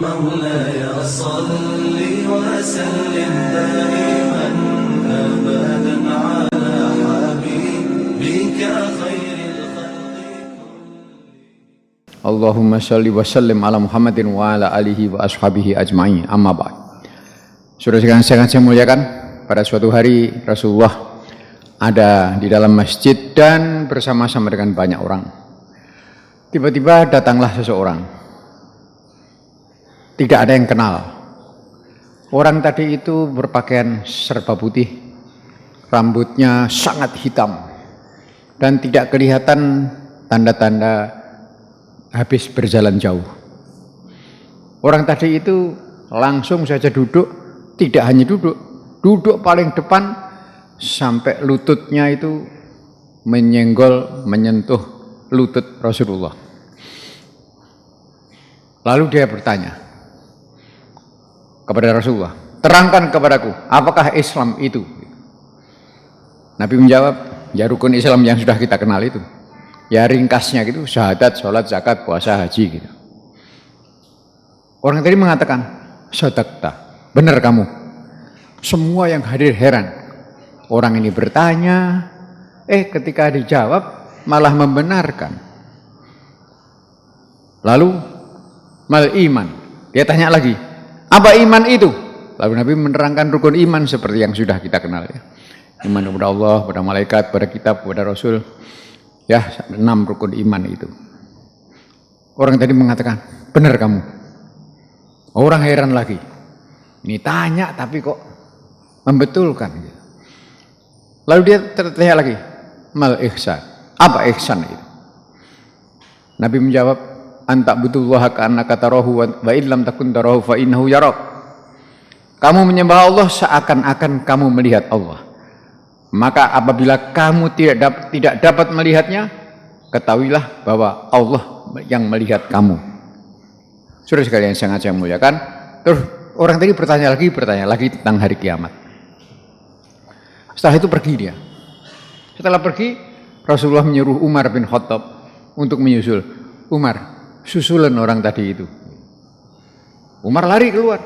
مولاي صل وسلم دائما أبدا على حبيبك خير الخلق. Allahumma sholli wa sallim ala Muhammadin wa ala alihi wa ashabihi ajma'in, amma ba'd. Saudara sekalian saya muliakan, pada suatu hari Rasulullah ada di dalam masjid dan bersama-sama dengan banyak orang. Tiba-tiba datanglah seseorang, tidak ada yang kenal. Orang tadi itu berpakaian serba putih, rambutnya sangat hitam, dan tidak kelihatan tanda-tanda habis berjalan jauh. Orang tadi itu langsung saja duduk, tidak hanya duduk paling depan sampai lututnya itu menyentuh lutut Rasulullah. Lalu dia bertanya kepada Rasulullah, terangkan kepadaku, apakah Islam itu? Nabi menjawab, ya rukun Islam yang sudah kita kenal itu. Ya ringkasnya gitu, syahadat, sholat, zakat, puasa, haji gitu. Orang tadi mengatakan, sadaqta, benar kamu. Semua yang hadir heran. Orang ini bertanya, ketika dijawab malah membenarkan. Lalu, mal iman. Dia tanya lagi, apa iman itu? Lalu Nabi menerangkan rukun iman seperti yang sudah kita kenal ya. Iman kepada Allah, kepada malaikat, kepada kitab, kepada Rasul. Ya, 6 rukun iman itu. Orang tadi mengatakan, benar kamu. Orang heran lagi. Ini tanya tapi kok membetulkan. Lalu dia tertanya lagi, mal ihsan. Apa ihsan itu? Nabi menjawab, anta butullaha ka'annaka tarahu wa illam takun tarahu fa innahu yarak. Kamu menyembah Allah seakan-akan kamu melihat Allah. Maka apabila kamu tidak dapat melihatnya, ketahuilah bahwa Allah yang melihat kamu. Saudara sekalian sangat saya muliakan. Terus orang tadi bertanya lagi tentang hari kiamat. Setelah itu pergi dia. Setelah pergi, Rasulullah menyuruh Umar bin Khattab untuk menyusul. Umar, susulan orang tadi itu. Umar lari keluar.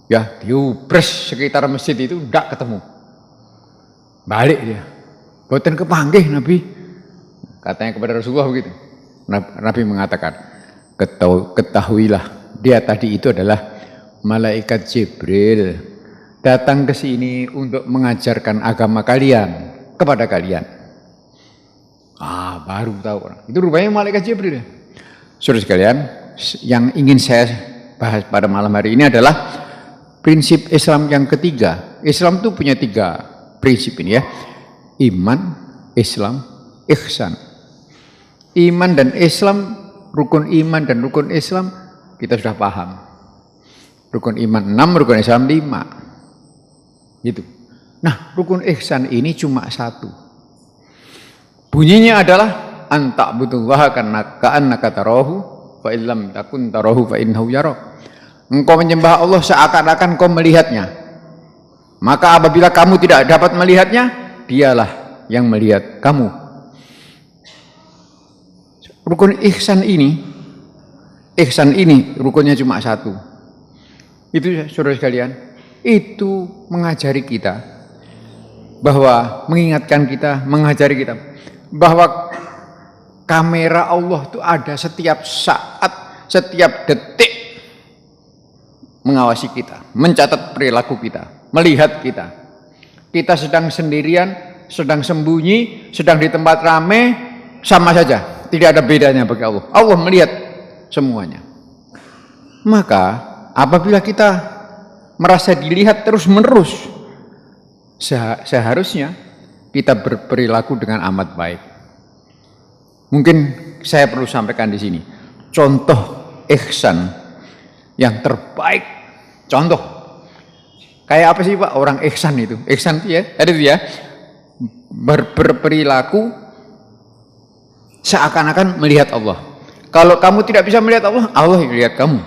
Ya, diubres sekitar masjid itu, tidak ketemu. Balik dia, boten kepanggih Nabi, katanya kepada Rasulullah begitu. Nabi mengatakan, ketahuilah dia tadi itu adalah malaikat Jibril, datang ke sini untuk mengajarkan agama kalian kepada kalian. Baru tahu orang itu rupanya malaikat Jibril. Saudara sekalian, yang ingin saya bahas pada malam hari ini adalah prinsip Islam yang ketiga. Islam itu punya 3 prinsip ini ya, iman, Islam, ihsan. Iman dan Islam, rukun iman dan rukun Islam kita sudah paham. Rukun iman 6, rukun Islam 5. Gitu. Nah, rukun ihsan ini cuma 1. Bunyinya adalah anta butullaha ka'annaka tarahu fa illam takun tarahu fa innahu yarak. Engkau menyembah Allah seakan-akan kau melihatnya. Maka apabila kamu tidak dapat melihatnya, dialah yang melihat kamu. Rukun ihsan ini rukunnya cuma 1. Itu saudara sekalian, itu mengajari kita bahwa, mengajari kita bahwa kamera Allah itu ada setiap saat, setiap detik mengawasi kita, mencatat perilaku kita, melihat kita. Kita sedang sendirian, sedang sembunyi, sedang di tempat ramai, sama saja. Tidak ada bedanya bagi Allah. Allah melihat semuanya. Maka apabila kita merasa dilihat terus-menerus, seharusnya kita berperilaku dengan amat baik. Mungkin saya perlu sampaikan di sini contoh ihsan yang terbaik. Contoh kayak apa sih Pak orang ihsan itu? Ihsan itu ya, tadi itu ya, berperilaku seakan-akan melihat Allah. Kalau kamu tidak bisa melihat Allah, Allah yang melihat kamu.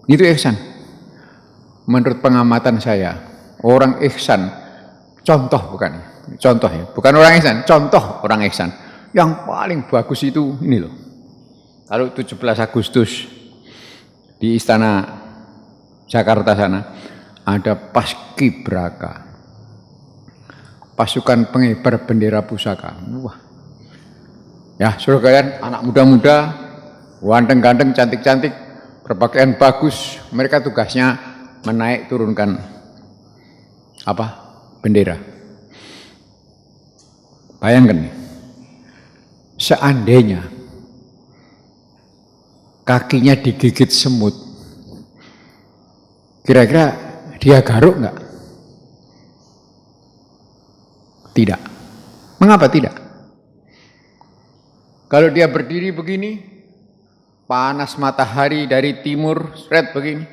Itu ihsan. Menurut pengamatan saya, orang ihsan, contoh ya, bukan orang ihsan, contoh orang ihsan. Yang paling bagus itu ini loh. Kalau 17 Agustus di istana Jakarta sana ada Paskibraka, pasukan pengibar bendera pusaka. Wah, ya suruh kalian anak muda-muda, ganteng-ganteng, cantik-cantik, berpakaian bagus, mereka tugasnya menaik turunkan bendera. Bayangkan nih, seandainya kakinya digigit semut, kira-kira dia garuk nggak? Tidak. Mengapa tidak? Kalau dia berdiri begini, panas matahari dari timur, seret begini,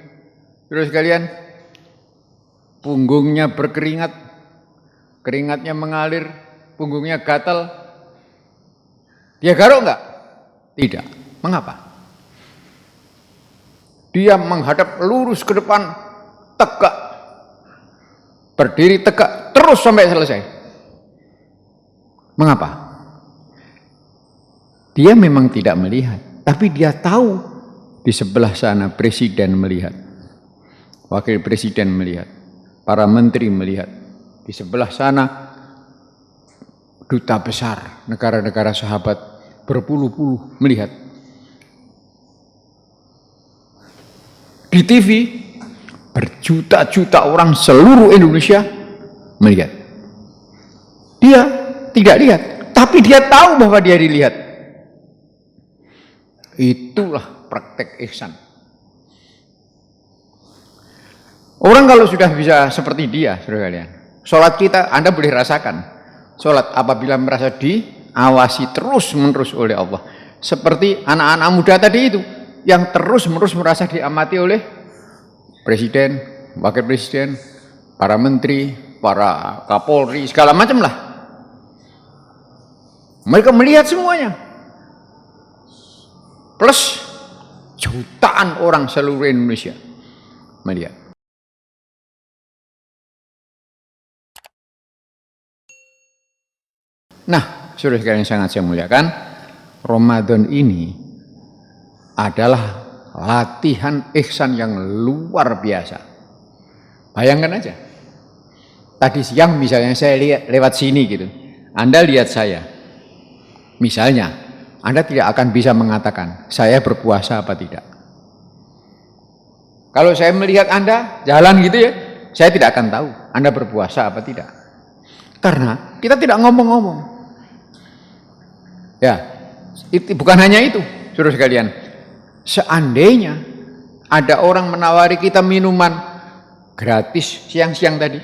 terus kalian punggungnya berkeringat, keringatnya mengalir, punggungnya gatal, dia garuk nggak? Tidak. Mengapa? Dia menghadap lurus ke depan, tegak, berdiri tegak terus sampai selesai. Mengapa? Dia memang tidak melihat, tapi dia tahu di sebelah sana presiden melihat, wakil presiden melihat, para menteri melihat, di sebelah sana duta besar negara-negara sahabat berpuluh-puluh melihat. Di TV berjuta-juta orang seluruh Indonesia melihat. Dia tidak lihat, tapi dia tahu bahwa dia dilihat. Itulah praktek ihsan. Orang kalau sudah bisa seperti dia, saudara kalian, sholat kita Anda boleh rasakan. Sholat apabila merasa diawasi terus-menerus oleh Allah. Seperti anak-anak muda tadi itu, yang terus-menerus merasa diamati oleh presiden, wakil presiden, para menteri, para kapolri, segala macam lah. Mereka melihat semuanya. Plus jutaan orang seluruh Indonesia melihat. Nah, saudara sekalian sangat saya muliakan, Ramadan ini adalah latihan ihsan yang luar biasa. Bayangkan aja. Tadi siang misalnya saya lihat lewat sini gitu. Anda lihat saya. Misalnya, Anda tidak akan bisa mengatakan saya berpuasa apa tidak. Kalau saya melihat Anda jalan gitu ya, saya tidak akan tahu Anda berpuasa apa tidak. Karena kita tidak ngomong-ngomong. Ya, itu bukan hanya itu, saudara sekalian. Seandainya ada orang menawari kita minuman gratis siang-siang tadi,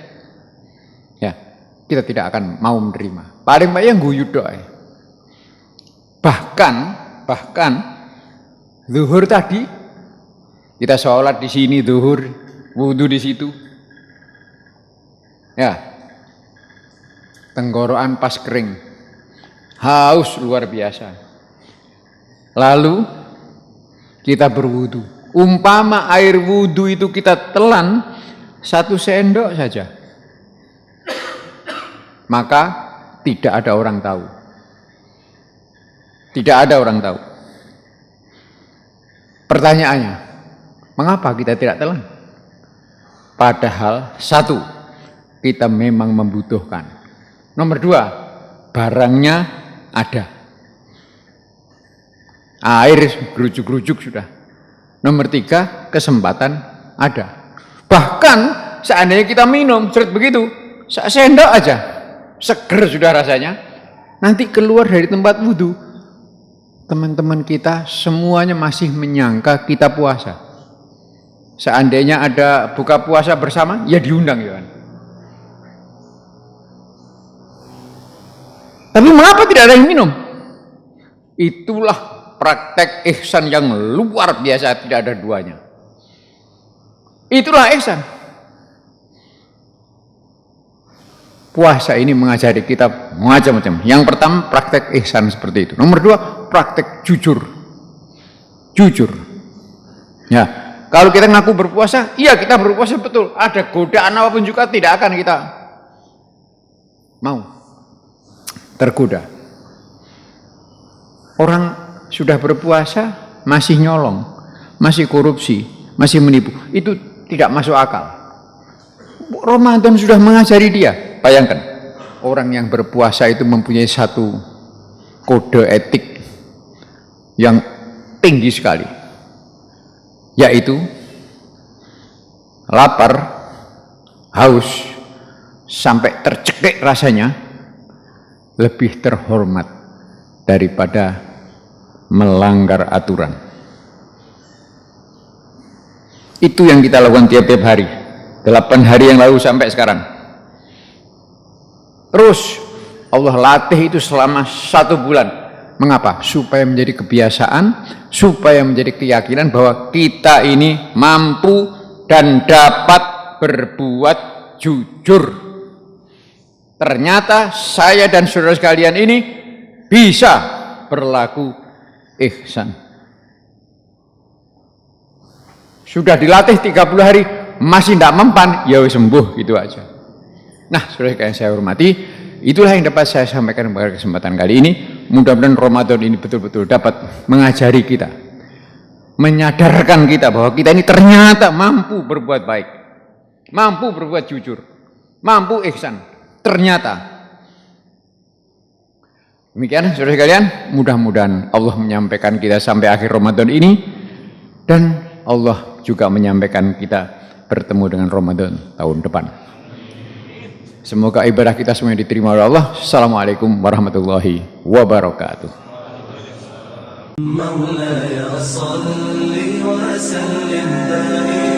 ya kita tidak akan mau menerima. Paling banyak yang guyud doa. Bahkan zuhur tadi kita sholat di sini zuhur, wudhu di situ, ya tenggorokan pas kering, haus luar biasa. Lalu kita berwudu. Umpama air wudu itu kita telan 1 sendok saja, maka tidak ada orang tahu. Tidak ada orang tahu. Pertanyaannya, mengapa kita tidak telan? Padahal satu, kita memang membutuhkan. Nomor 2, barangnya ada. Air gerujuk-gerujuk sudah. Nomor 3, kesempatan ada. Bahkan seandainya kita minum seret begitu, sendok aja, seger sudah rasanya. Nanti keluar dari tempat wudhu, teman-teman kita semuanya masih menyangka kita puasa. Seandainya ada buka puasa bersama, ya diundang ya kan. Tapi mengapa tidak ada yang minum? Itulah praktek ihsan yang luar biasa, tidak ada duanya. Itulah ihsan. Puasa ini mengajari kita macam-macam. Yang pertama praktek ihsan seperti itu. Nomor 2 praktek jujur. Jujur. Ya, kalau kita ngaku berpuasa, iya kita berpuasa betul. Ada godaan apapun juga tidak akan kita mau tergoda. Orang sudah berpuasa masih nyolong, masih korupsi, masih menipu. Itu tidak masuk akal. Ramadan sudah mengajari dia. Bayangkan, orang yang berpuasa itu mempunyai satu kode etik yang tinggi sekali, yaitu lapar, haus, sampai tercekik rasanya lebih terhormat daripada melanggar aturan. Itu yang kita lakukan tiap-tiap hari, 8 hari yang lalu sampai sekarang. Terus Allah latih itu selama 1 bulan. Mengapa? Supaya menjadi kebiasaan, supaya menjadi keyakinan bahwa kita ini mampu dan dapat berbuat jujur. Ternyata saya dan saudara sekalian ini bisa berlaku ihsan. Sudah dilatih 30 hari, masih tidak mempan, ya sembuh gitu aja. Nah, saudara sekalian saya hormati, itulah yang dapat saya sampaikan pada kesempatan kali ini. Mudah-mudahan Ramadan ini betul-betul dapat mengajari kita, menyadarkan kita bahwa kita ini ternyata mampu berbuat baik, mampu berbuat jujur, mampu ihsan. Ternyata demikian saudara sekalian, mudah-mudahan Allah menyampaikan kita sampai akhir Ramadan ini, dan Allah juga menyampaikan kita bertemu dengan Ramadan tahun depan. Semoga ibadah kita semuanya diterima oleh Allah. Assalamualaikum warahmatullahi wabarakatuh. مولاي صل وسلم دائما